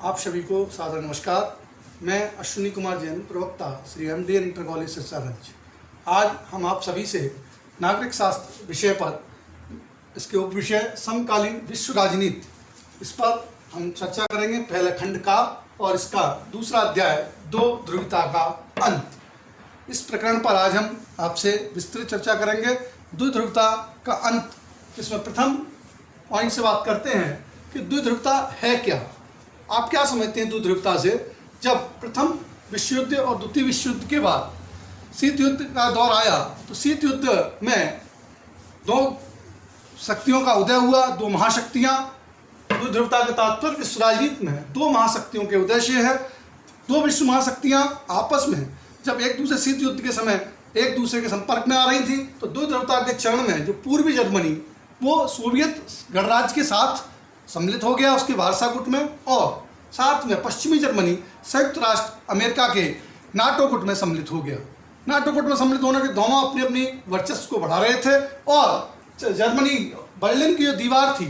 आप सभी को सादर नमस्कार। मैं अश्विनी कुमार जैन, प्रवक्ता श्री एमडीएन इंटर कॉलेज सिरसागंज। आज हम आप सभी से नागरिक शास्त्र विषय पर इसके उप विषय समकालीन विश्व राजनीति, इस पर हम चर्चा करेंगे। पहले खंड का और इसका दूसरा अध्याय दो ध्रुवता का अंत। इस प्रकरण पर आज हम आपसे विस्तृत चर्चा करेंगे। द्विध्रुवता का अंत, इसमें प्रथम पॉइंट से बात करते हैं कि द्विध्रुवता है क्या। आप क्या समझते हैं द्विध्रुवता से? जब प्रथम विश्व युद्ध और द्वितीय विश्व युद्ध के बाद शीत युद्ध का दौर आया तो शीत युद्ध में दो शक्तियों का उदय हुआ, दो महाशक्तियां। द्विध्रुवता का तात्पर्य विश्व राजनीति में दो महाशक्तियों के उदय से है। दो विश्व महाशक्तियां आपस में जब एक दूसरे शीत युद्ध के समय एक दूसरे के संपर्क में आ रही थी तो द्विध्रुवता के चरण में जो पूर्वी जर्मनी वो सोवियत गणराज्य के साथ सम्मिलित हो गया, उसके वारसा गुट में, और साथ में पश्चिमी जर्मनी संयुक्त राष्ट्र अमेरिका के नाटो गुट में सम्मिलित हो गया। नाटो गुट में सम्मिलित होने के दोनों अपनी अपनी वर्चस्व को बढ़ा रहे थे और जर्मनी बर्लिन की जो दीवार थी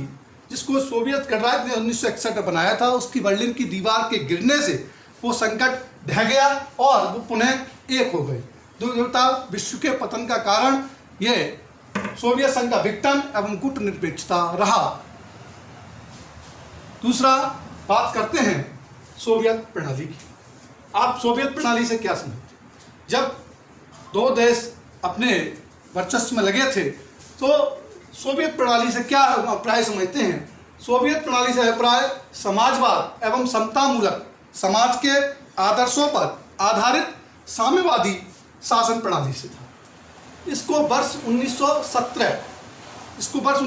जिसको सोवियत गणराज्य ने 1961 में बनाया था, उसकी बर्लिन की दीवार के गिरने से वो संकट ढह गया और वो पुनः एक हो गई। द्विध्रुवता विश्व के पतन का कारण ये सोवियत संघ का विघटन एवं गुट निरपेक्षता रहा। दूसरा बात करते हैं सोवियत प्रणाली की। आप सोवियत प्रणाली से क्या समझते? जब दो देश अपने वर्चस्व में लगे थे तो सोवियत प्रणाली से क्या अभिप्राय समझते हैं? सोवियत प्रणाली से अभिप्राय समाजवाद एवं समतामूलक समाज के आदर्शों पर आधारित साम्यवादी शासन प्रणाली से था। इसको वर्ष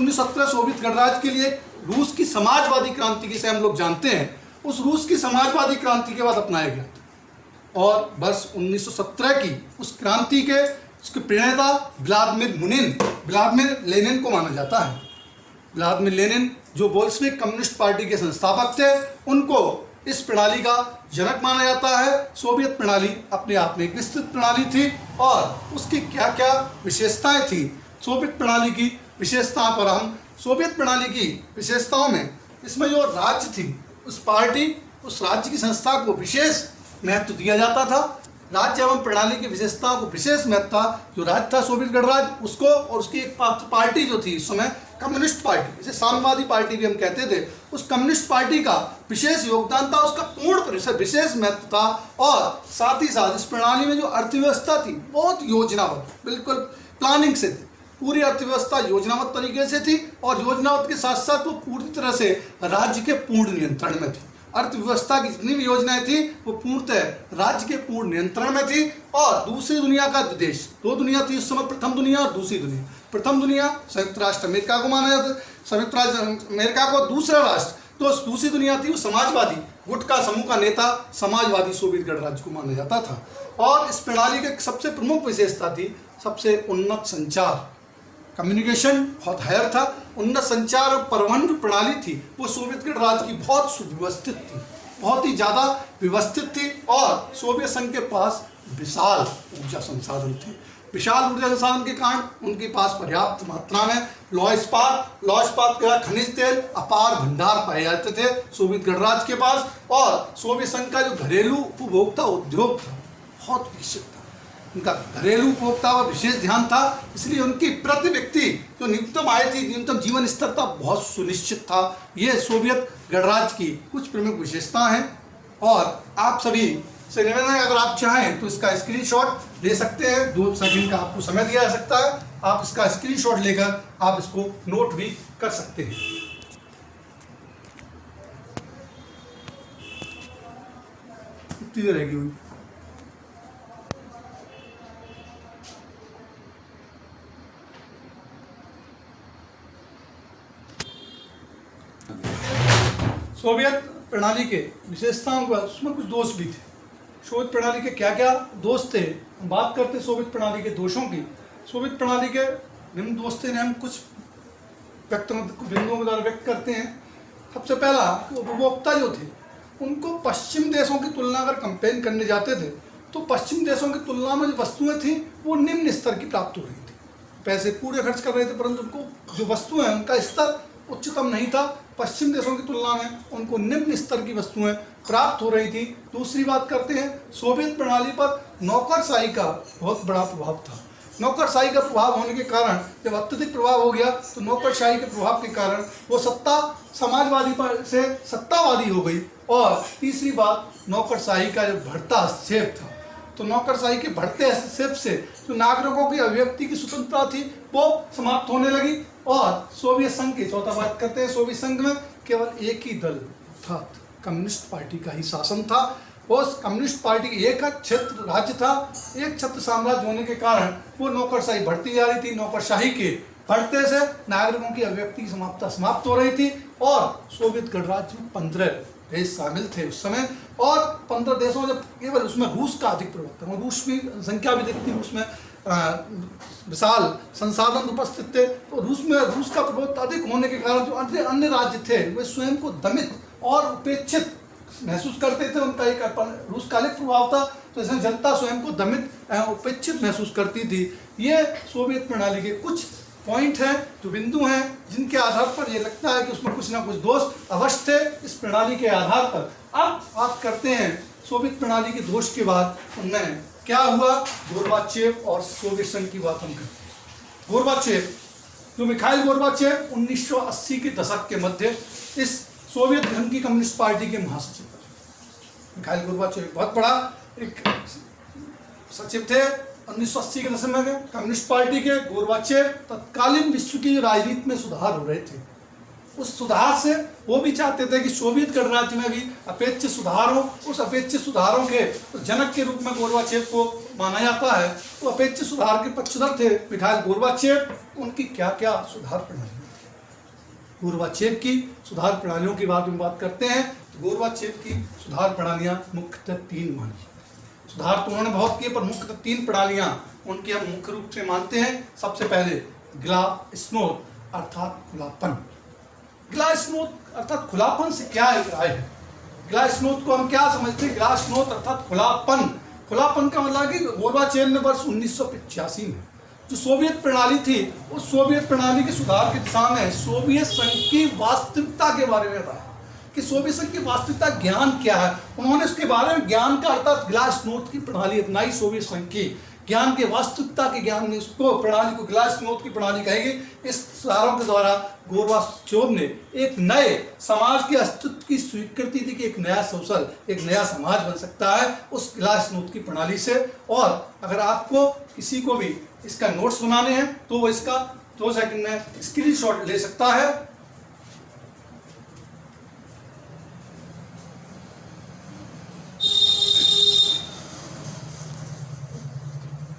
1917 सोवियत गणराज्य के लिए रूस की समाजवादी क्रांति जिसे हम लोग जानते हैं, उस रूस की समाजवादी क्रांति के बाद अपनाया गया था। और वर्ष 1917 की उस क्रांति के उसके प्रणेता व्लादिमीर लेनिन को माना जाता है। व्लादिमीर लेनिन जो बोल्शेविक कम्युनिस्ट पार्टी के संस्थापक थे, उनको इस प्रणाली का जनक माना जाता है। सोवियत प्रणाली अपने आप में एक विस्तृत प्रणाली थी और उसकी क्या क्या विशेषताएं थी। सोवियत प्रणाली की विशेषताओं पर हम सोवियत प्रणाली की विशेषताओं में इसमें जो राज्य थी उस राज्य की संस्था को विशेष महत्व दिया जाता था। राज्य एवं प्रणाली की विशेषताओं को विशेष महत्व था। जो राज्य था सोवियत गणराज्य, उसको और उसकी एक पार्टी जो थी इस समय कम्युनिस्ट पार्टी, जिसे साम्यवादी पार्टी भी हम कहते थे, उस कम्युनिस्ट पार्टी का विशेष योगदान था, उसका पूर्ण विशेष महत्व था। और साथ ही साथ इस प्रणाली में जो अर्थव्यवस्था थी बहुत योजनाबद्ध, बिल्कुल प्लानिंग से थी। पूरी अर्थव्यवस्था योजनाबद्ध तरीके से थी और योजनाबद्ध के साथ साथ वो पूरी तरह से राज्य के पूर्ण नियंत्रण में थी। अर्थव्यवस्था की जितनी भी योजनाएं थी वो पूर्णतः राज्य के पूर्ण नियंत्रण में थी। और दूसरी दुनिया का देश, दो दुनिया थी उस समय, प्रथम दुनिया और दूसरी दुनिया। प्रथम दुनिया संयुक्त राष्ट्र अमेरिका को माना जाता, संयुक्त राष्ट्र अमेरिका को दूसरा राष्ट्र, तो दूसरी दुनिया थी वो समाजवादी गुट का समूह का नेता समाजवादी सोवियत गणराज्य को माना जाता था। और इस प्रणाली की सबसे प्रमुख विशेषता थी सबसे उन्नत संचार, कम्युनिकेशन बहुत हायर था। उन्नत संचार और परिवहन जो प्रणाली थी वो सोवियत गणराज्य की बहुत सुव्यवस्थित थी, बहुत ही ज़्यादा व्यवस्थित थी। और सोवियत संघ के पास विशाल ऊर्जा संसाधन थे। विशाल ऊर्जा संसाधन के कारण उनके पास पर्याप्त मात्रा में लौह इस्पात का खनिज तेल अपार भंडार पाए जाते थे सोवियत गणराज्य के पास। और सोवियत संघ का जो घरेलू उपभोक्ता उद्योग था बहुत विकसित था। उनका घरेलू उपभोक्ता पर विशेष ध्यान था, इसलिए उनकी प्रति व्यक्ति जो न्यूनतम आय थी, न्यूनतम जीवन स्तर था, बहुत सुनिश्चित था। ये सोवियत गणराज्य की कुछ प्रमुख विशेषताएं हैं। और आप सभी से निवेदन है, अगर आप चाहें तो इसका स्क्रीनशॉट ले सकते हैं। 2 सेकंड का आपको समय दिया जा सकता है, आप इसका स्क्रीनशॉट लेकर आप इसको नोट भी कर सकते हैं। कितनी देर रहेगी हुई? सोवियत प्रणाली के विशेषताओं का उसमें कुछ दोष भी थे। सोवियत प्रणाली के क्या क्या दोष थे, हम बात करते हैं सोवियत प्रणाली के दोषों की। सोवियत प्रणाली के निम्न दोष थे, हम कुछ बिंदुओं के द्वारा व्यक्त करते हैं। सबसे पहला, उपभोक्ता जो थे उनको पश्चिम देशों की तुलना अगर कंपेयर करने जाते थे तो पश्चिम देशों की तुलना में जो वस्तुएं थी वो निम्न स्तर की प्राप्त हो रही थी। पैसे पूरे खर्च कर रहे थे परंतु उनको जो वस्तुएं उनका स्तर उच्चतम नहीं था। पश्चिम देशों की तुलना में उनको निम्न स्तर की वस्तुएं प्राप्त हो रही थी। दूसरी बात करते हैं, सोवियत प्रणाली पर नौकरशाही का बहुत बड़ा प्रभाव था। नौकरशाही का प्रभाव होने के कारण जब अत्यधिक प्रभाव हो गया तो नौकरशाही के प्रभाव के कारण वो सत्ता समाजवादी पर से सत्तावादी हो गई। और तीसरी बात, नौकरशाही का जो बढ़ता हस्तक्षेप था, तो नौकरशाही के बढ़ते हस्तक्षेप से जो नागरिकों की अभिव्यक्ति की स्वतंत्रता थी वो समाप्त होने लगी। और सोवियत संघ की चौथा बात करते हैं, सोवियत संघ में केवल एक ही दल अर्थात कम्युनिस्ट पार्टी का ही शासन था। उस कम्युनिस्ट पार्टी की एक क्षेत्र राज्य था, एक छत्र साम्राज्य होने के कारण वो नौकरशाही बढ़ती जा रही थी। नौकरशाही के बढ़ते से नागरिकों की अभिव्यक्ति की समाप्त हो रही थी। और सोवियत गणराज्य में 15 देश शामिल थे उस समय, और 15 देशों में केवल उसमें रूस का अधिक प्रभाव था। रूस की संख्या भी देखती, उसमें विशाल संसाधन उपस्थित थे। तो रूस का प्रभाव अधिक होने के कारण जो अन्य राज्य थे वे स्वयं को दमित और उपेक्षित महसूस करते थे। उनका एक रूस का अलग प्रभाव था, तो इसमें जनता स्वयं को दमित एवं उपेक्षित महसूस करती थी। ये सोवियत प्रणाली के कुछ पॉइंट हैं, जो बिंदु हैं, जिनके आधार पर ये लगता है कि उसमें कुछ ना कुछ दोष अवश्य थे इस प्रणाली के आधार पर। अब बात करते हैं सोवियत प्रणाली के दोष के बाद उनमें क्या हुआ। गोर्बाचेव और सोवियत संघ की बात हम करते हैं। गोर्बाचेव, जो मिखाइल गोर्बाचेव 1980 के दशक के मध्य इस सोवियत संघ की कम्युनिस्ट पार्टी के महासचिव थे। मिखाइल गोर्बाचेव बहुत बड़ा एक सचिव थे 1980 के दशक में कम्युनिस्ट पार्टी के। गोर्बाचेव तत्कालीन विश्व की राजनीति में सुधार हो रहे थे, उस सुधार से वो भी चाहते थे कि सोवियत गणराज्य में भी अपेक्षित सुधार हो। उस अपेक्षित सुधारों के जनक के रूप में गोर्बाचेव को माना जाता है। तो अपेक्षित सुधार के पक्षधर थे मिखाइल गोर्बाचेव। उनकी क्या क्या सुधार प्रणालियाँ, गोर्बाचेव की सुधार प्रणालियों की बात करते हैं। तो गोर्बाचेव की सुधार प्रणालियाँ मुख्यतः 3 मानी। सुधार तो उन्होंने बहुत किए, पर मुख्यतः 3 प्रणालियाँ उनकी हम मुख्य रूप से मानते हैं। सबसे पहले ग्लास्नोस्ट अर्थात खुलापन। ग्लास्नोस्ट अर्थात खुलापन से क्या अभिप्राय है? ग्लास्नोस्ट को हम क्या समझते हैं? ग्लास्नोस्ट अर्थात खुलापन। खुलापन का मतलब कि गोर्बाचेव ने वर्ष 1985 में जो सोवियत प्रणाली थी, उस सोवियत प्रणाली के सुधार की दिशा में सोवियत संघ की वास्तविकता के बारे में बताया कि सोवियत संघ की वास्तविकता ज्ञान क्या है। उन्होंने उसके बारे में ज्ञान का अर्थात ग्लास्नोस्ट की प्रणाली अपनाई। सोवियत संघ की ज्ञान के वास्तविकता के ज्ञान में उसको प्रणाली को ग्लास्नोस्ट की प्रणाली कहेगी। इस सुधारों के द्वारा गोर्बाचेव ने एक नए समाज के अस्तित्व की स्वीकृति दी कि एक नया सोशल, एक नया समाज बन सकता है उस ग्लास्नोस्ट की प्रणाली से। और अगर आपको किसी को भी इसका नोट्स बनाने हैं तो वो इसका 2 सेकंड में स्क्रीनशॉट ले सकता है।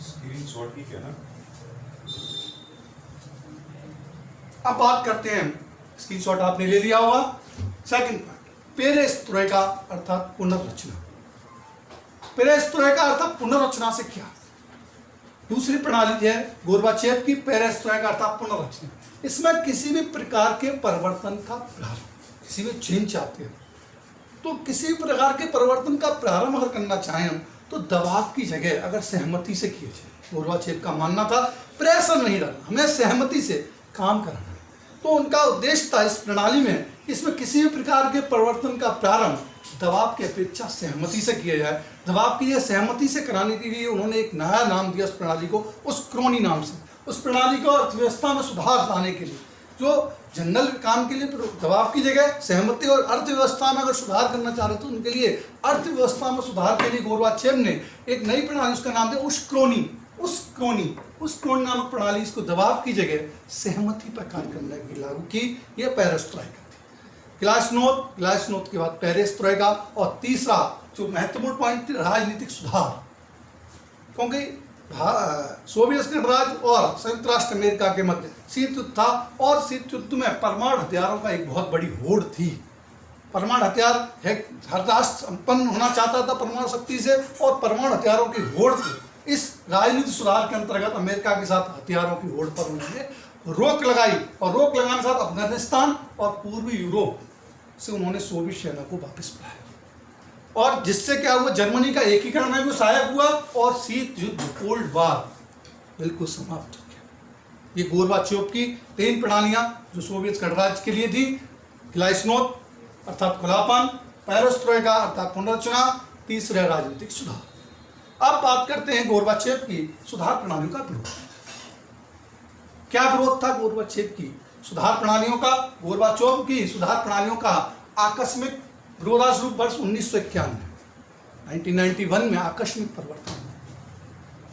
स्क्रीनशॉट की क्या ना? अब बात करते हैं, स्क्रीनशॉट आपने ले लिया होगा। सेकंड पॉइंट, पेरेस्ट्रोइका अर्थात पुनर्रचना। पेरेस्ट्रोइका अर्थात पुनर्रचना से क्या? दूसरी प्रणाली है गोर्बाचेव की पेरेस्ट्रोइका अर्थात पुनर्रचना। इसमें किसी भी प्रकार के परिवर्तन का प्रारंभ, किसी भी चेंज चाहते हैं तो किसी भी प्रकार के परिवर्तन का प्रारंभ अगर करना चाहें हम तो दबाव की जगह अगर सहमति से किए जाए। गोर्बाचेव का मानना था प्रेशर नहीं डालना, हमें सहमति से काम कराना। तो उनका उद्देश्य था इस प्रणाली में, इसमें किसी भी प्रकार के परिवर्तन का प्रारंभ दबाव की अपेक्षा सहमति से किया जाए। दबाव की सहमति से कराने के लिए उन्होंने एक नया नाम दिया उस प्रणाली को, उस क्रोनी नाम से। उस प्रणाली को अर्थव्यवस्था में सुधार लाने के लिए, जो जनरल काम के लिए दबाव की जगह सहमति, और अर्थव्यवस्था में अगर सुधार करना चाह रहे तो उनके लिए अर्थव्यवस्था में सुधार के लिए गोर्बाचेव ने एक नई प्रणाली, उसका नाम दिया उस क्रोनी नामक प्रणाली, इसको दबाव की जगह सहमति पर कार्य करने की लागू की। यह पेरेस्ट्रोइका थी। ग्लास्नोस्ट के बाद पेरेस्ट्रोइका। और तीसरा जो महत्वपूर्ण पॉइंट, राजनीतिक सुधार। क्योंकि सोवियत गणराज्य और संयुक्त राष्ट्र अमेरिका के मध्य शीत युद्ध था, और शीत युद्ध में परमाणु हथियारों का एक बहुत बड़ी होड़ थी। परमाणु हथियार हर राष्ट्र संपन्न होना चाहता था परमाणु शक्ति से, और परमाणु हथियारों की होड़ थी। इस राजनीतिक सुधार के अंतर्गत अमेरिका के साथ हथियारों की होड़ पर उन्होंने रोक लगाई, और रोक लगाने के साथ अफगानिस्तान और पूर्वी यूरोप से उन्होंने सोवियत सेना को वापस बुलाया, और जिससे क्या हुआ, जर्मनी का एकीकरण में भी सहायक हुआ, और शीत युद्ध कोल्ड वार बिल्कुल समाप्त हो गया। ये गोर्बाचेव की 3 प्रणालियां जो सोवियत गणराज्य के लिए थी, ग्लाइस्नोद अर्थात खुलापन, पेरेस्ट्रोइका अर्थात पुनर्रचना, तीसरा राजनीतिक सुधार। अब बात करते हैं गोर्बाचेव की सुधार प्रणालियों का विरोध। क्या विरोध था गोर्बाचेव की सुधार प्रणालियों का? गोर्बाचेव की सुधार प्रणालियों का आकस्मिक विरोधास्वरूप वर्ष 1991 में आकस्मिक परिवर्तन हुआ।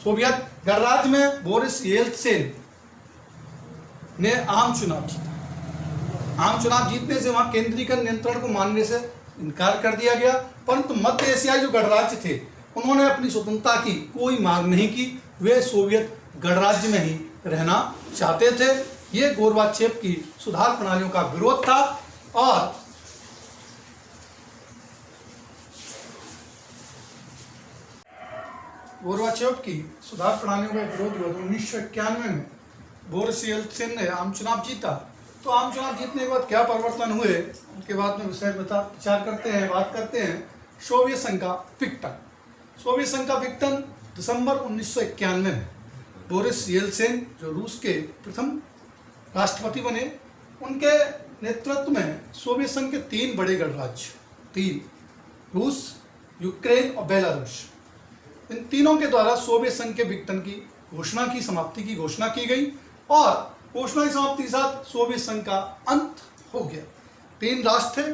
सोवियत गणराज्य में बोरिस येल्त्सिन ने आम चुनाव जीता। आम चुनाव जीतने से वहां केंद्रीकृत नियंत्रण को मानने से इनकार कर दिया गया, परंतु मध्य एशियाई जो गणराज्य थे उन्होंने अपनी स्वतंत्रता की कोई मांग नहीं की। वे सोवियत गणराज्य में ही रहना चाहते थे। ये गोर्बाचेव की सुधार प्रणालियों का विरोध था। और गोर्बाचेव की सुधार प्रणालियों का विरोध हुआ 1991 में बोरिस येल्त्सिन ने आम चुनाव जीता। तो आम चुनाव जीतने के बाद क्या परिवर्तन हुए उनके बाद में विचार करते हैं, बात करते हैं सोवियत संघ का विघटन। सोवियत संघ का विघटन दिसंबर 1991 में बोरिस येल्त्सिन जो रूस के प्रथम राष्ट्रपति बने, उनके नेतृत्व में सोवियत संघ के 3 बड़े गणराज्य, 3 रूस, यूक्रेन और बेलारूस, इन तीनों के द्वारा सोवियत संघ के विघटन की घोषणा की, समाप्ति की घोषणा की गई और घोषणा की समाप्ति के साथ सोवियत संघ का अंत हो गया। 3 राष्ट्र थे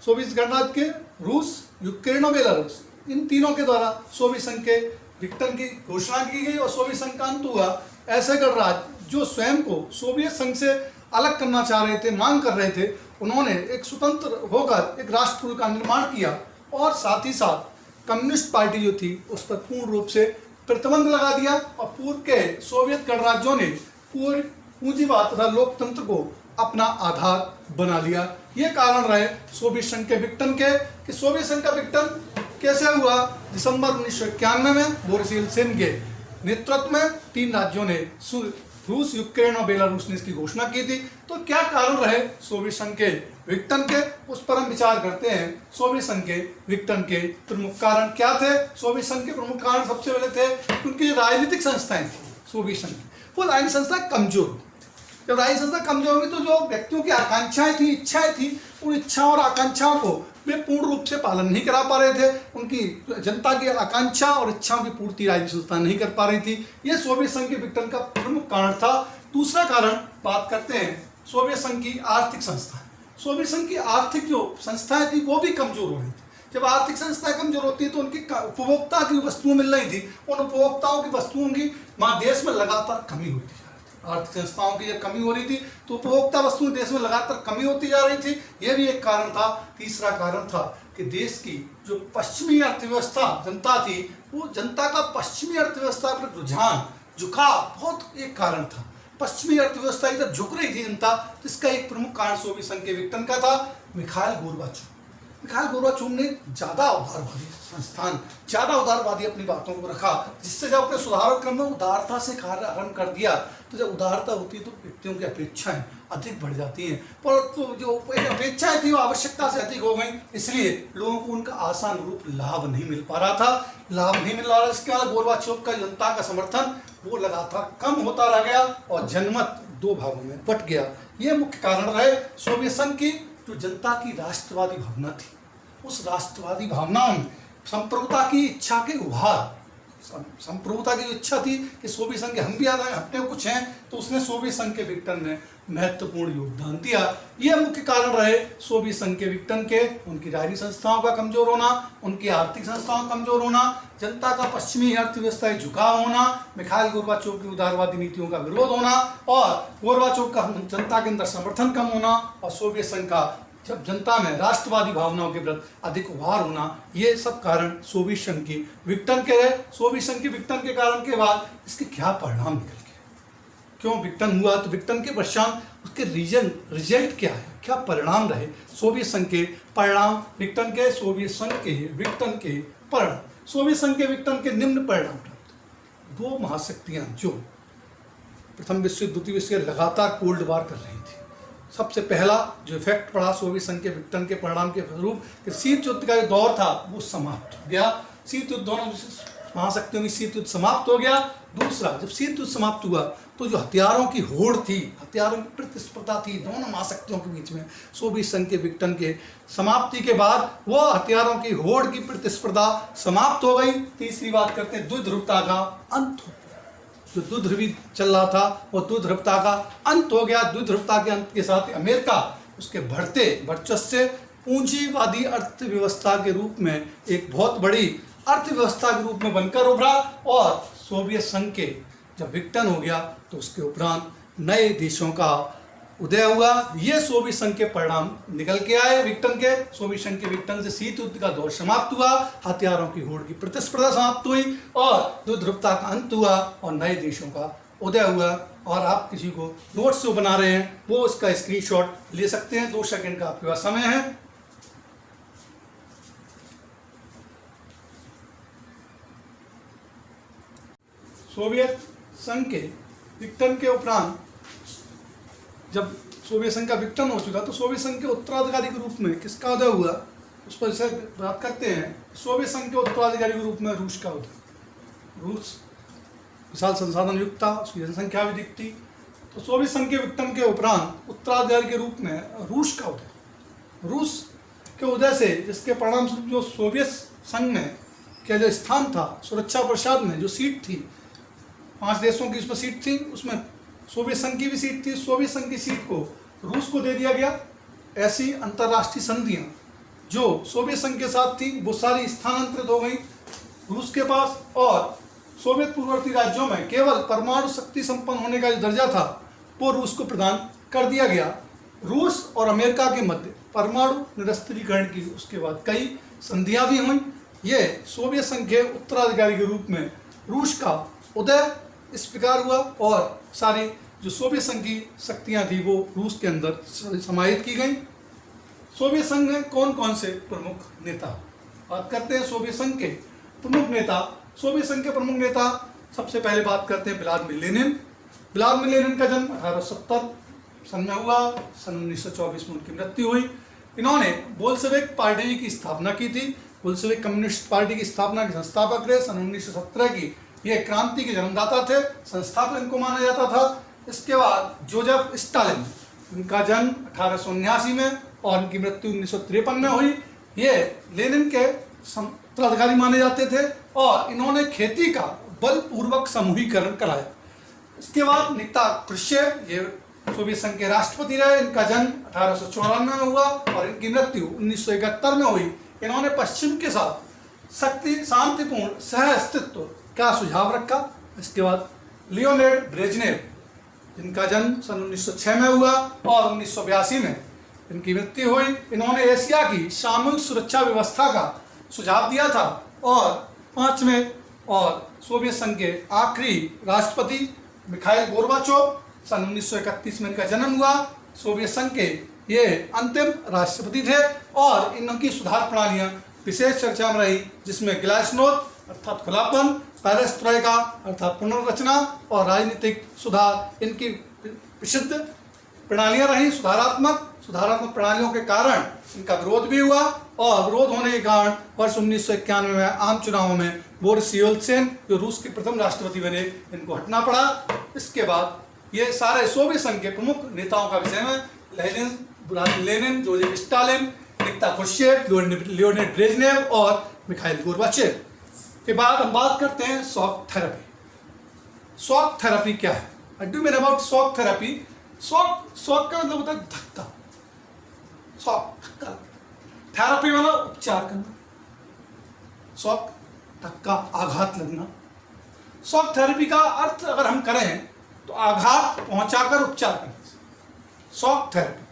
सोवियत गणराज्य के, रूस, यूक्रेन और बेलारूस। इन तीनों के द्वारा सोवियत संघ के विघटन की घोषणा की गई और सोवियत संघ का अंत हुआ। ऐसे गणराज्य जो स्वयं को सोवियत संघ से अलग करना चाह रहे थे, मांग कर रहे थे, उन्होंने एक स्वतंत्र होकर एक राष्ट्र का निर्माण किया और साथ ही साथ कम्युनिस्ट पार्टी जो थी उस पर पूर्ण रूप से प्रतिबंध लगा दिया और पूर्व के सोवियत गणराज्यों ने पूरी पूंजीवाद तथा लोकतंत्र को अपना आधार बना लिया। ये कारण रहे सोवियत संघ के विघटन के। कि सोवियत संघ का विघटन कैसे हुआ? दिसंबर 1991 में बोरिस येल्त्सिन के नेतृत्व में 3 राज्यों ने, रूस, यूक्रेन और बेलारूस ने इसकी घोषणा की थी। तो क्या कारण रहे सोवियत संघ के विघटन के, उस पर हम विचार करते हैं। सोवियत संघ के विघटन के प्रमुख कारण क्या थे? सोवियत संघ के प्रमुख कारण सबसे पहले थे कि उनकी जो राजनीतिक संस्थाएं थी सोवियत संघ की, वो राजनीतिक संस्था कमजोर हुई। जब राजनीतिक संस्था कमजोर होगी तो जो व्यक्तियों की आकांक्षाएं थी, इच्छाएं थी, उन इच्छाओं और आकांक्षाओं को वे पूर्ण रूप से पालन नहीं करा पा रहे थे। उनकी जनता की आकांक्षा और इच्छाओं की पूर्ति राजनीतिक संस्था नहीं कर पा रही थी। ये सोवियत संघ के विघटन का प्रमुख कारण था। दूसरा कारण बात करते हैं सोवियत संघ की आर्थिक संस्था। सोवियत संघ की आर्थिक जो संस्थाएं थी वो भी कमजोर हो रही थी। जब आर्थिक संस्थाएं कमजोर होती है तो उनकी उपभोक्ता की वस्तुएं मिल रही थी, उन उपभोक्ताओं की वस्तुओं की देश में लगातार कमी होती जा रही थी। आर्थिक संस्थाओं की जब कमी हो रही थी तो उपभोक्ता वस्तुएं देश में लगातार कमी होती जा रही थी। यह भी एक कारण था। तीसरा कारण था कि देश की जो पश्चिमी अर्थव्यवस्था जनता थी, वो जनता का पश्चिमी अर्थव्यवस्था पर रुझान, झुकाव बहुत एक कारण था। पश्चिमी अर्थव्यवस्था इधर झुक रही थी जनता, जिसका एक प्रमुख कारण सोवियत संघ के विघटन का था। मिखाइल गोर्बाचेव ने ज़्यादा उदारवादी अपनी बातों को रखा, जिससे जब अपने सुधार क्रम में उदारता से कार्य आरंभ कर दिया, तो जब उदारता होती है तो व्यक्तियों की अपेक्षाएं अधिक बढ़ जाती हैं, परंतु जो अपेक्षाएं थी वो आवश्यकता से अधिक हो गई, इसलिए लोगों को उनका आसान रूप लाभ नहीं मिल पा रहा था। इसके अलावा गोर्बाचेव का जनता का समर्थन वो लगातार कम होता रह गया और जनमत 2 भागों में बट गया। ये मुख्य कारण रहे सोवियत संघ की जो जनता की राष्ट्रवादी भावना थी, उस राष्ट्रवादी भावना में संप्रभुता की इच्छा के उभार, संप्रभुता की जो इच्छा थी कि सोवियत संघ हम भी अपने कुछ हैं, तो उसने सोवियत संघ के विघटन में महत्वपूर्ण योगदान दिया। यह मुख्य कारण रहे सोवियत संघ के विघटन के। उनकी राजनीतिक संस्थाओं का कमजोर होना, उनकी आर्थिक संस्थाओं का कमजोर होना, जनता का पश्चिमी अर्थव्यवस्था झुकाव होना, मिखाइल गोर्बाचेव की उदारवादी नीतियों का विरोध होना और गोर्बाचेव का जनता के अंदर समर्थन कम होना और सोवियत संघ का जब जनता में राष्ट्रवादी भावनाओं के प्रति अधिक उभार होना, ये सब कारण सोवियत संघ की विघटन के रहे। सोवियत संघ के विघटन के कारण के बाद इसके क्या परिणाम निकल गए, क्यों विघटन हुआ, तो विघटन के पश्चात उसके रिजल्ट क्या है, क्या परिणाम रहे सोवियत संघ के परिणाम, विघटन के, सोवियत संघ के विघटन के परिणाम। सोवियत संघ के विघटन के निम्न परिणाम प्राप्त। 2 महाशक्तियां जो प्रथम विश्व युद्ध, द्वितीय विश्व युद्ध लगातार कोल्ड वार कर रही थी, सबसे पहला जो इफेक्ट पड़ा सोवियत संघ के विघटन के परिणाम के स्वरूप कि शीत युद्ध का जो दौर था वो समाप्त हो गया। शीत युद्ध दोनों महाशक्तियों की शीत युद्ध समाप्त हो गया। दूसरा, जब शीत युद्ध समाप्त हुआ तो जो हथियारों की होड़ थी, हथियारों की प्रतिस्पर्धा थी दोनों महाशक्तियों के बीच में, सोवियत संघ के विघटन के समाप्ति के बाद वो हथियारों की होड़ की प्रतिस्पर्धा समाप्त हो गई। तीसरी बात करते हैं, द्विध्रुवता का अंत हो गया। जो द्विध्रुवी चल रहा था वो द्विध्रुवता का अंत हो गया। द्विध्रुवता के अंत के साथ अमेरिका उसके बढ़ते वर्चस्व से पूंजीवादी अर्थव्यवस्था के रूप में एक बहुत बड़ी अर्थव्यवस्था के रूप में बनकर उभरा, और सोवियत संघ के जब विघटन हो गया तो उसके उपरांत नए देशों का उदय हुआ। ये सोवियत संघ के परिणाम निकल के आए विघटन के। सोवियत संघ के विघटन से शीत युद्ध का दौर समाप्त हुआ, हथियारों की होड़ की प्रतिस्पर्धा समाप्त हुई और द्विध्रुवता का अंत हुआ और नए देशों का उदय हुआ। और आप किसी को नोट्स जो बना रहे हैं वो इसका स्क्रीनशॉट ले सकते हैं। 2 सेकंड का आपके पास समय है। सोवियत संघ के विघटन के उपरांत जब सोवियत संघ का विघटन हो चुका तो सोवियत संघ के उत्तराधिकारी के रूप में किसका उदय हुआ उस पर से बात करते हैं। सोवियत संघ के उत्तराधिकारी के रूप में रूस का उदय। रूस विशाल संसाधन युक्त था, उसकी जनसंख्या भी दिखती। तो सोवियत संघ के विघटन के उपरांत उत्तराधिकारी के रूप में रूस का उदय। रूस के उदय से जिसके परिणाम स्वरूप जो सोवियत संघ में का जो स्थान था सुरक्षा परिषद में, जो सीट थी 5 देशों की उसमें सीट थी, उसमें सोवियत संघ की भी सीट थी। सोवियत संघ की सीट को रूस को दे दिया गया। ऐसी अंतर्राष्ट्रीय संधियां जो सोवियत संघ के साथ थी वो सारी स्थानांतरित हो गई रूस के पास, और सोवियत पूर्ववर्ती राज्यों में केवल परमाणु शक्ति संपन्न होने का जो दर्जा था वो रूस को प्रदान कर दिया गया। रूस और अमेरिका के मध्य परमाणु निरस्त्रीकरण की उसके बाद कई संधियां भी हुई। ये सोवियत संघ के उत्तराधिकारी के रूप में रूस का उदय इस प्रकार हुआ, और सारी जो सोवियत संघ की शक्तियां थी वो रूस के अंदर समाहित की गई। सोवियत संघ में कौन कौन से प्रमुख नेता, बात करते हैं सोवियत संघ के प्रमुख नेता। सोवियत संघ के प्रमुख नेता सबसे पहले बात करते हैं व्लादिमीर लेनिन। व्लादिमीर लेनिन का जन्म 1870 सन में हुआ। सन 1924 में उनकी मृत्यु हुई। इन्होंने बोल्शेविक पार्टी की स्थापना की थी। बोल्शेविक कम्युनिस्ट पार्टी की स्थापना के संस्थापक रहे। सन 1917 की ये क्रांति के जन्मदाता थे, संस्थापक इनको माना जाता था। इसके बाद जोसेफ स्टालिन, इनका जन्म 1879 में और इनकी मृत्यु 1953 में हुई। ये लेनिन के उत्तराधिकारी माने जाते थे और इन्होंने खेती का बलपूर्वक समूहीकरण कराया। इसके बाद निकिता क्रुश्चेव, ये सोवियत संघ के राष्ट्रपति रहे। इनका जन्म 1894 में हुआ और इनकी मृत्यु 1971 में हुई। इन्होंने पश्चिम के साथ शांतिपूर्ण सह अस्तित्व का सुझाव रखा। इसके बाद लियोनिड ब्रेजनेव, इनका जन्म सन 1906 में हुआ और 1982 में इनकी मृत्यु हुई। इन्होंने एशिया की सामूहिक सुरक्षा व्यवस्था का सुझाव दिया था। और 5वें और सोवियत संघ के आखिरी राष्ट्रपति मिखाइल गोर्बाचोव, सन 1931 में इनका जन्म हुआ। सोवियत संघ के ये अंतिम राष्ट्रपति थे और इनकी सुधार प्रणालियां विशेष चर्चा में रही, जिसमें ग्लासनोद अर्थात खुलापन, पेरेस्ट्रोइका अर्थात पुनर्रचना और राजनीतिक सुधार इनकी प्रसिद्ध प्रणालियां रही। सुधारात्मक प्रणालियों के कारण इनका विरोध भी हुआ और विरोध होने के कारण वर्ष 1991 में आम चुनावों में बोरिस येल्त्सिन, जो रूस के प्रथम राष्ट्रपति बने, इनको हटना पड़ा। इसके बाद ये सारे सोवियत संघ के प्रमुख नेताओं का विषय में Lenin, Joseph Stalin, Nikita Khrushchev, Leonid Brezhnev और मिखाइल गोर्बाचेव। के बाद हम बात करते हैं शॉक थेरेपी। शॉक थेरेपी क्या है? What do mean about shock therapy? Shock का मतलब होता है धक्का। शॉक धक्का, थेरेपी वाला उपचार करना। शॉक धक्का, आघात लगना। शॉक थेरेपी का अर्थ अगर हम करें तो आघात पहुंचाकर उपचार करना। शॉक थेरेपी,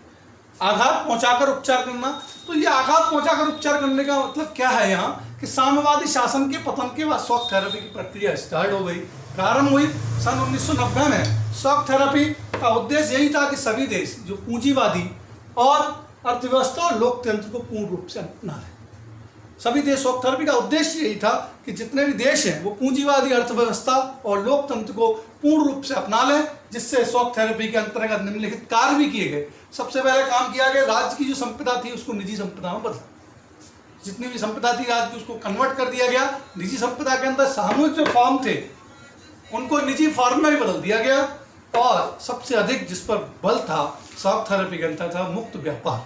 आघात पहुंचाकर उपचार करना। तो ये आघात पहुंचाकर उपचार करने का मतलब क्या है यहाँ कि साम्यवादी शासन के पतन के बाद शॉक थेरेपी की प्रक्रिया स्टार्ट हो गई, प्रारंभ हुई। सन 1990 में शॉक थेरेपी का उद्देश्य यही था कि सभी देश जो पूंजीवादी और अर्थव्यवस्था और लोकतंत्र को पूर्ण रूप से अपना लें। सभी देश शॉक थेरेपी का उद्देश्य यही था कि जितने भी देश हैं वो पूंजीवादी अर्थव्यवस्था और लोकतंत्र को पूर्ण रूप से अपना लें, जिससे शॉक थेरेपी के अंतर्गत निम्नलिखित कार्य भी किए गए। सबसे पहले काम किया गया, राज्य की जो संपदा थी उसको निजी संपदा में बदला। जितनी भी संपदा थी आज की उसको कन्वर्ट कर दिया गया निजी संपदा के अंदर। सामूहिक जो फॉर्म थे उनको निजी फॉर्म में भी बदल दिया गया, और सबसे अधिक जिस पर बल था शॉक थेरेपी के अंदर था मुक्त व्यापार,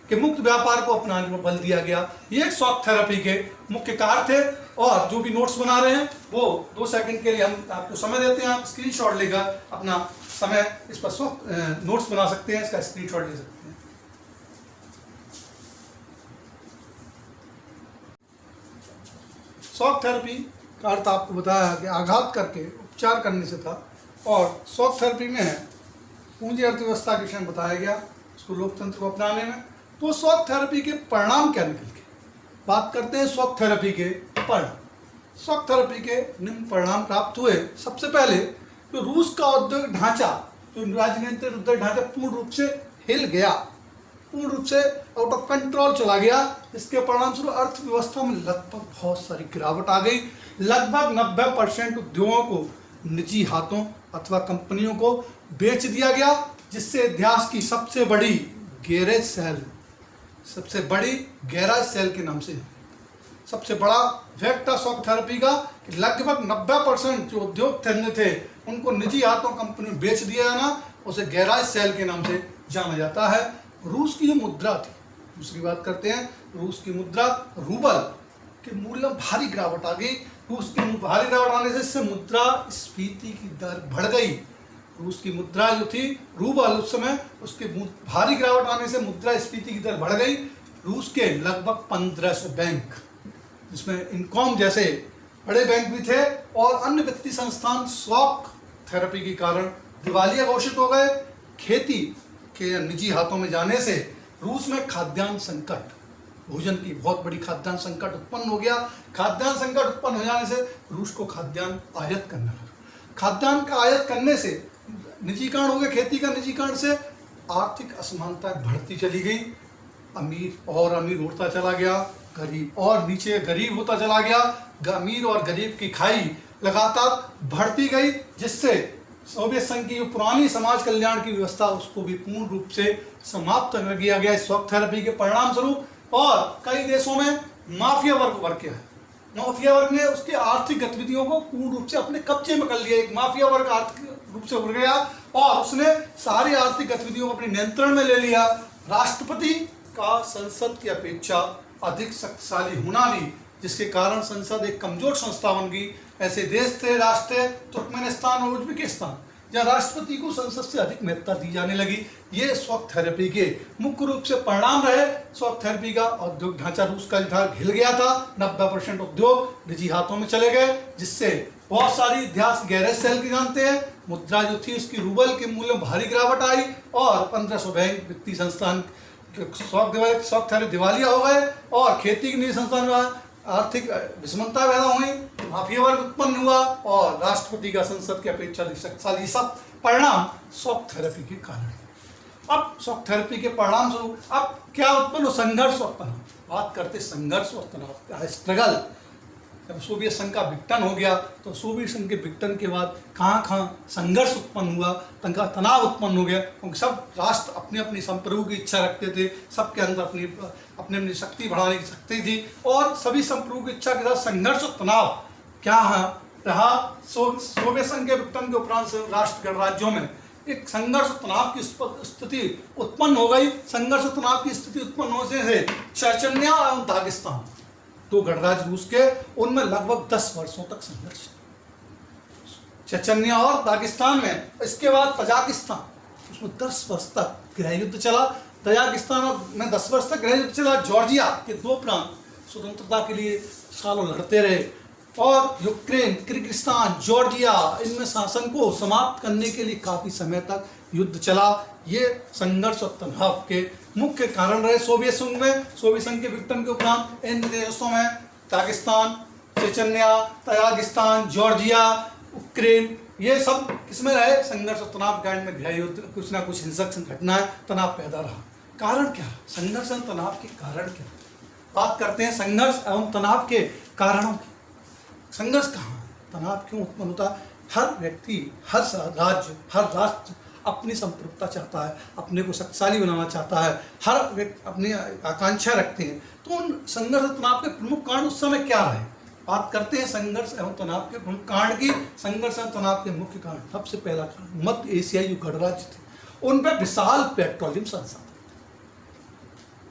कि मुक्त व्यापार को अपनाने पर बल दिया गया। ये शॉक थेरेपी के मुख्य कार्य थे। और जो भी नोट्स बना रहे हैं वो 2 सेकंड के लिए हम आपको समय देते हैं, आप स्क्रीनशॉट लेकर अपना समय इस पर नोट्स बना सकते हैं, इसका स्क्रीनशॉट ले सकते हैं। शॉक थेरेपी का अर्थ आपको बताया कि आघात करके उपचार करने से था, और शॉक थेरेपी में पूंजी अर्थव्यवस्था के विषय में बताया गया, उसको लोकतंत्र को अपनाने में। तो शॉक थेरेपी के परिणाम क्या निकल के बात करते हैं। शॉक थेरेपी के परिणाम, शॉक थेरेपी के निम्न परिणाम प्राप्त हुए। सबसे पहले जो रूस का औद्योगिक ढांचा, जो राजनीतिक औद्योगिक ढांचा पूर्ण रूप से हिल गया, पूर्ण रूप से आउट ऑफ कंट्रोल चला गया। इसके परिणाम स्वरूप अर्थव्यवस्था में लगभग बहुत सारी गिरावट आ गई। लगभग 90% उद्योगों को निजी हाथों अथवा कंपनियों को बेच दिया गया, जिससे इतिहास की सबसे बड़ी गैरेज सेल के नाम से सबसे बड़ा इफेक्ट था शॉक थेरेपी का, कि लगभग 90% जो उद्योग धंधे थे उनको निजी हाथों कंपनी में बेच दिया जाना, उसे गैराज सेल के नाम से जाना जाता है। रूस की जो मुद्रा थी, दूसरी बात करते हैं, रूस की मुद्रा रूबल के मूल्य में भारी गिरावट आ गई। रूस की भारी गिरावट आने से इससे मुद्रास्फीति की दर बढ़ गई। रूस की मुद्रा जो थी रूबल, उस समय उसके भारी गिरावट आने से मुद्रास्फीति की दर बढ़ गई। रूस के लगभग 1500 बैंक, जिसमें इनकॉम जैसे बड़े बैंक भी थे और अन्य वित्तीय संस्थान, शॉक थेरेपी के कारण दिवालिया घोषित हो गए। खेती के निजी हाथों में जाने से रूस में खाद्यान्न संकट, भोजन की बहुत बड़ी खाद्यान्न संकट उत्पन्न हो गया। खाद्यान्न संकट उत्पन्न हो जाने से रूस को खाद्यान्न आयात करना लगा। खाद्यान्न का आयात करने से निजीकरण हो गया, खेती का निजीकरण से आर्थिक असमानता बढ़ती चली गई। अमीर और अमीर होता चला गया, गरीब और नीचे गरीब होता चला गया। अमीर और गरीब की खाई लगातार बढ़ती गई, जिससे सोवियत संघ की जो पुरानी समाज कल्याण की व्यवस्था उसको भी पूर्ण रूप से समाप्त कर दिया गया शॉक थेरेपी के परिणाम स्वरूप। और कई देशों में माफिया वर्ग उभर के है। माफिया वर्ग ने उसकी आर्थिक गतिविधियों को पूर्ण रूप से अपने कब्जे में कर लिया। एक माफिया वर्ग आर्थिक रूप से उभर गया और उसने सारी आर्थिक गतिविधियों को अपने नियंत्रण में ले लिया। राष्ट्रपति का संसद की अपेक्षा अधिक शक्तिशाली होना भी, जिसके कारण संसद एक कमजोर संस्था बन गई। ऐसे देश थे राष्ट्र तुर्कमेनिस्तान और उज्बेकिस्तान, जहाँ राष्ट्रपति को संसद से अधिक महत्ता दी जाने लगी। ये शॉक थेरेपी के मुख्य रूप से परिणाम रहे। शॉक थेरेपी का औद्योगिक ढांचा रूस का था हिल गया था, 90% उद्योग निजी हाथों में चले गए, जिससे बहुत सारी इतिहास गैरेज सेल की जानते हैं। मुद्रा जो थी उसकी रूबल के मूल्य में भारी गिरावट आई और 1500 बैंक वित्तीय संस्थान शॉक थेरेपी दिवालिया हो गए और खेती के निजी संस्थान में आर्थिक विषमता पैदा हुई, माफिया वर्ग उत्पन्न हुआ और राष्ट्रपति का संसद की अपेक्षा अधिक शक्तिशाली। सब परिणाम शॉक थेरेपी के कारण। अब शॉक थेरेपी के परिणाम स्वरूप अब क्या उत्पन्न हो? संघर्ष और तनाव। बात करते संघर्ष और तनाव, स्ट्रगल। जब सोवियत संघ का विघटन हो गया तो सोवियत संघ के विघटन के बाद कहाँ संघर्ष उत्पन्न हुआ, तनाव उत्पन्न हो गया, क्योंकि सब राष्ट्र अपनी अपनी संप्रभु की इच्छा रखते थे। सबके अंदर अपनी अपनी शक्ति बढ़ाने की शक्ति थी और सभी संप्रभु की इच्छा के साथ संघर्ष और तनाव क्या रहा। सोवियत संघ के विघटन के उपरांत राष्ट्र गणराज्यों में एक संघर्ष और तनाव की स्थिति उत्पन्न हो गई। संघर्ष और तनाव की स्थिति उत्पन्न होने से चेचन्या और दागिस्तान, दो गणराज्य रूस के, उनमें लगभग 10 वर्षों तक संघर्ष, चेचन्या और दागिस्तान में। इसके बाद तजाकिस्तान, उसमें 10 वर्ष तक गृह युद्ध चला। तजाकिस्तान में 10 वर्ष तक गृह युद्ध चला। जॉर्जिया के 2 प्रांत स्वतंत्रता के लिए सालों लड़ते रहे और यूक्रेन, किर्गिस्तान, जॉर्जिया, इनमें शासन को समाप्त करने के लिए काफ़ी समय तक युद्ध चला। ये संघर्ष और तनाव के मुख्य कारण रहे सोवियत संघ में। सोवियत संघ के विघटन के उपरांत इन देशों में Dagestan, Chechnya, Tajikistan, Georgia, Ukraine, ये सब किसमें रहे? संघर्ष और तनाव कांड में गृह युद्ध, कुछ ना कुछ हिंसक घटनाएं, तनाव पैदा रहा। कारण क्या? संघर्ष और तनाव के कारण क्या? बात करते हैं संघर्ष एवं तनाव के कारणों की। संघर्ष कहाँ, तनाव क्यों उत्पन्न होता है? हर व्यक्ति, हर राज्य, हर राष्ट्र अपनी संप्रभुता चाहता है, अपने को शक्तिशाली बनाना चाहता है, हर व्यक्ति अपनी आकांक्षा रखते हैं। तो उन संघर्ष और तनाव के प्रमुख कारण उस समय क्या रहे? बात करते हैं संघर्ष एवं तनाव के प्रमुख कारण की। संघर्ष एवं तनाव के मुख्य कारण, सबसे पहला कारण मध्य एशियाई जो गणराज्य थे उन पर विशाल पेट्रोलियम संसाधन।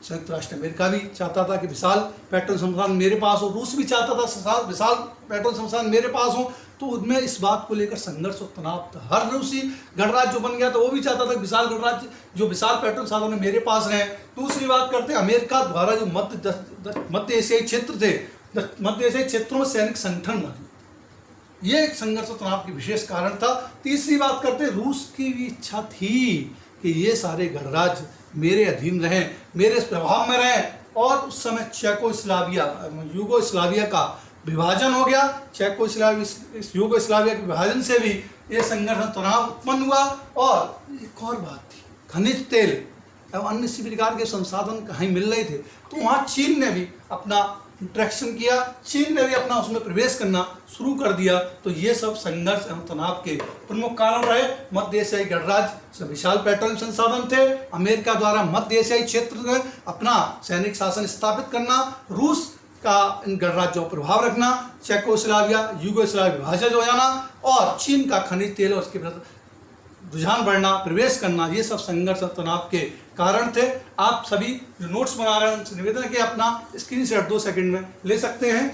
संयुक्त राष्ट्र अमेरिका भी चाहता था कि विशाल पेट्रोल संसाधन मेरे पास हो, रूस भी चाहता था विशाल पेट्रोल संसाधन मेरे पास हो। तो उनमें इस बात को लेकर संघर्ष और तनाव था। हर रूसी गणराज्य जो बन गया था वो भी चाहता था विशाल गणराज्य जो विशाल पेट्रोल संसाधन मेरे पास रहे। दूसरी बात करते हैं अमेरिका द्वारा जो मध्य एशियाई क्षेत्र थे, मध्य एशियाई क्षेत्रों में सैनिक संगठन बने, ये एक संघर्ष और तनाव की विशेष कारण था। तीसरी बात करते हैं रूस की भी इच्छा थी कि ये सारे गणराज्य मेरे अधीन रहें, मेरे प्रभाव में रहें। और उस समय यूगोस्लाविया का विभाजन हो गया। यूगोस्लाविया के विभाजन से भी ये संघर्ष और तनाव उत्पन्न हुआ। और एक और बात थी, खनिज तेल एवं अन्य इसी प्रकार के संसाधन कहीं मिल रहे थे, तो वहाँ चीन ने भी अपना इंट्रैक्शन किया, चीन ने भी अपना उसमें प्रवेश करना शुरू कर दिया। तो ये सब संघर्ष एवं तनाव के प्रमुख कारण रहे। मध्य एशियाई गणराज्य से विशाल पेट्रोलियम संसाधन थे, अमेरिका द्वारा मध्य एशियाई क्षेत्र में अपना सैनिक शासन स्थापित करना, रूस का इन गणराज्यों पर प्रभाव रखना, यूगोस्लाविया विभाजन हो जाना और चीन का खनिज तेल और उसके प्रति रुझान बढ़ना, प्रवेश करना, ये सब संघर्ष और तनाव के कारण थे। आप सभी जो नोट्स बना रहे हैं उनसे निवेदन है कि अपना स्क्रीनशॉट 2 सेकंड में ले सकते हैं।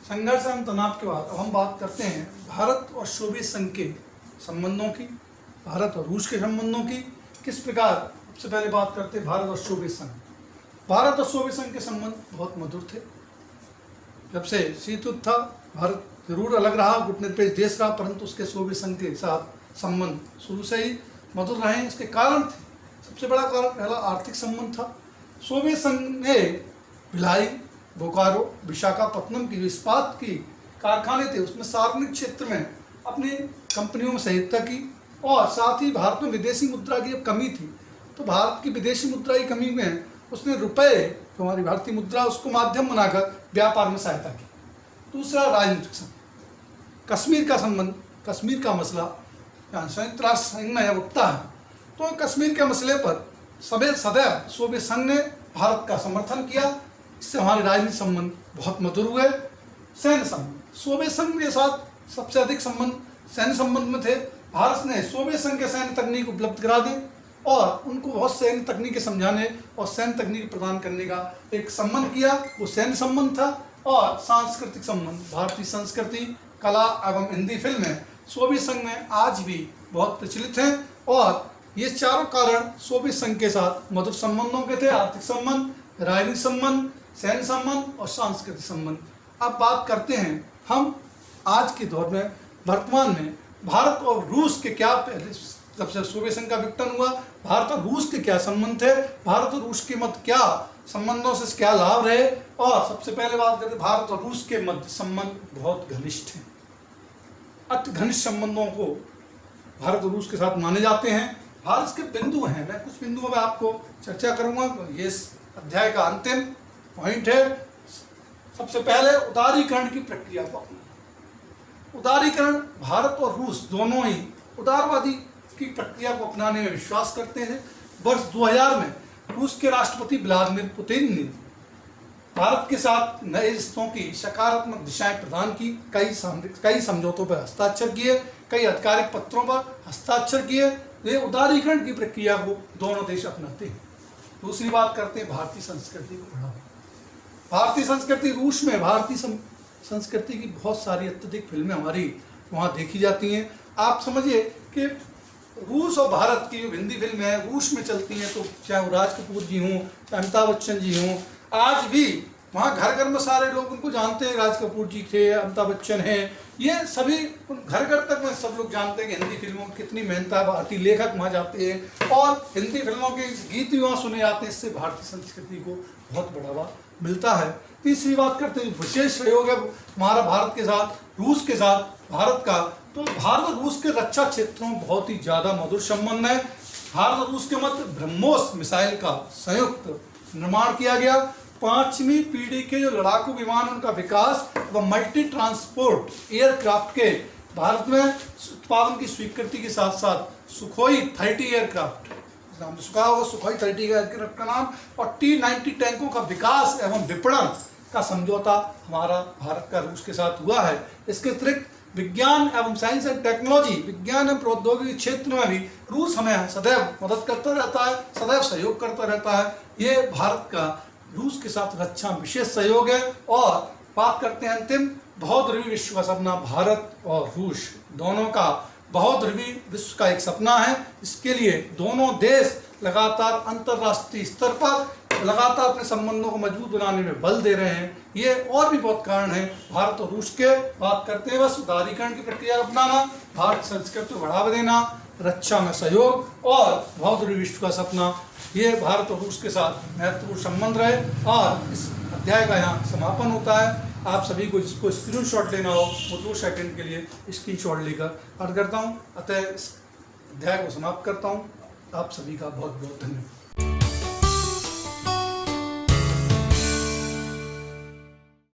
संघर्ष एवं तनाव के बाद अब हम बात करते हैं भारत और सोवियत संघ के संबंधों की, भारत और रूस के संबंधों की। किस प्रकार, सबसे पहले बात करते हैं भारत और सोवियत संघ। भारत और सोवियत संघ के संबंध बहुत मधुर थे। जब से शीत युद्ध था, भारत जरूर अलग रहा, गुटनिरपेक्ष देश रहा, परंतु उसके सोवियत संघ के साथ संबंध शुरू से ही मधुर रहे। इसके कारण थे, सबसे बड़ा कारण पहला आर्थिक संबंध था। सोवियत संघ ने भिलाई, बोकारो, विशाखापत्तनम की जो इस्पात की कारखाने थे उसमें सार्वजनिक क्षेत्र में अपनी कंपनियों में सहायता की। और साथ ही भारत में विदेशी मुद्रा की कमी थी, तो भारत की विदेशी मुद्रा की कमी में उसने रुपए, जो हमारी भारतीय मुद्रा, उसको माध्यम बनाकर व्यापार में सहायता की। दूसरा राजनीतिक संबंध, कश्मीर का संबंध, कश्मीर का मसला संयुक्त राष्ट्र संघ में उठता है, तो कश्मीर के मसले पर सदैव सोवियत संघ ने भारत का समर्थन किया। इससे हमारे राजनीतिक संबंध बहुत मधुर हुए। सैन्य संबंध, सोवियत संघ के साथ सबसे अधिक संबंध सैन्य संबंध में थे। भारत ने सोवियत संघ के सैन्य तकनीक उपलब्ध करा दी और उनको बहुत सैन्य तकनीकें समझाने और सैन्य तकनीक प्रदान करने का एक संबंध किया, वो सैन्य संबंध था। और सांस्कृतिक संबंध, भारतीय संस्कृति, कला एवं हिंदी फिल्में सोवियत संघ में आज भी बहुत प्रचलित हैं। और ये चारों कारण सोवियत संघ के साथ मधुर संबंधों के थे, आर्थिक संबंध, राजनीतिक संबंध, सैन्य संबंध और सांस्कृतिक संबंध। अब बात करते हैं हम आज के दौर में, वर्तमान में भारत और रूस के क्या, पहले जब से सोवियत संघ का विघटन हुआ, भारत और रूस के क्या संबंध थे, भारत और रूस के मध्य क्या संबंधों से क्या लाभ रहे। और सबसे पहले बात करते हैं भारत और रूस के मध्य संबंध बहुत घनिष्ठ हैं, अति घनिष्ठ संबंधों को भारत और रूस के साथ माने जाते हैं। भारत के बिंदु हैं, मैं कुछ बिंदुओं में आपको चर्चा करूंगा, ये इस अध्याय का अंतिम पॉइंट है। सबसे पहले उदारीकरण की प्रक्रिया को अपनाना। उदारीकरण, भारत और रूस दोनों ही उदारवादी की प्रक्रिया को अपनाने में विश्वास करते हैं। वर्ष 2000 में रूस के राष्ट्रपति व्लादिमीर पुतिन ने भारत के साथ नए रिश्तों की सकारात्मक दिशाएं प्रदान की, कई समझौतों पर हस्ताक्षर किए, कई आधिकारिक पत्रों पर हस्ताक्षर किए। ये उदारीकरण की प्रक्रिया को दोनों देश अपनाते हैं। दूसरी बात करते हैं भारतीय संस्कृति को बढ़ावा। भारतीय संस्कृति, रूस में भारतीय संस्कृति की बहुत सारी अत्यधिक फिल्में हमारी वहाँ देखी जाती हैं। आप समझिए कि रूस और भारत की जो हिंदी फिल्में हैं रूस में चलती हैं, तो चाहे वो राज कपूर जी हों, चाहे अमिताभ बच्चन जी हों, आज भी वहाँ घर घर में सारे लोग उनको जानते हैं। राज कपूर जी थे, अमिताभ बच्चन हैं, ये सभी घर घर तक में सब लोग जानते हैं कि हिंदी फिल्मों की कितनी मेहनत है। भारतीय लेखक वहाँ जाते हैं और हिंदी फिल्मों के गीत भी वहाँ सुने जाते हैं। इससे भारतीय संस्कृति को बहुत बढ़ावा मिलता है। तीसरी बात करते हैं विशेष सहयोग है हमारा भारत के साथ, रूस के साथ भारत का, तो भारत और रूस के रक्षा क्षेत्रों में बहुत ही ज़्यादा मधुर संबंध है। भारत और रूस के मध्य ब्रह्मोस मिसाइल का संयुक्त निर्माण किया गया। पांचवी पीढ़ी के जो लड़ाकू विमान उनका विकास व मल्टी ट्रांसपोर्ट एयरक्राफ्ट के भारत में उत्पादन की स्वीकृति के साथ साथ सुखोई 30 एयरक्राफ्ट, नाम सुखा होगा सुखोई 30 एयरक्राफ्ट का नाम, और T-90 टैंकों का विकास एवं विपणन का समझौता हमारा भारत का रूस के साथ हुआ है। इसके अतिरिक्त विज्ञान एवं साइंस एंड टेक्नोलॉजी, विज्ञान एवं प्रौद्योगिकी क्षेत्र में भी रूस हमें सदैव मदद करता रहता है, सदैव सहयोग करता रहता है। ये भारत का रूस के साथ रक्षा विशेष सहयोग है। और बात करते हैं अंतिम, बहुध्रुवी विश्व का सपना। भारत और रूस दोनों का बहुध्रुवी विश्व का एक सपना है। इसके लिए दोनों देश लगातार अंतर्राष्ट्रीय स्तर पर लगातार अपने संबंधों को मजबूत बनाने में बल दे रहे हैं। ये और भी बहुत कारण हैं भारत और रूस के। बात करते हैं बस उदारीकरण की प्रक्रिया अपनाना, भारत संस्कृति को बढ़ावा देना, रक्षा में सहयोग और बहुध्रुवी विश्व का सपना, ये भारत और रूस के साथ महत्वपूर्ण संबंध रहे। और इस अध्याय का यहाँ समापन होता है। आप सभी को जिसको स्क्रीनशॉट लेना हो वो 2 सेकंड के लिए स्क्रीनशॉट लेकर अर्ज करता हूँ। अतः इस अध्याय को समाप्त करता हूँ। आप सभी का बहुत बहुत धन्यवाद।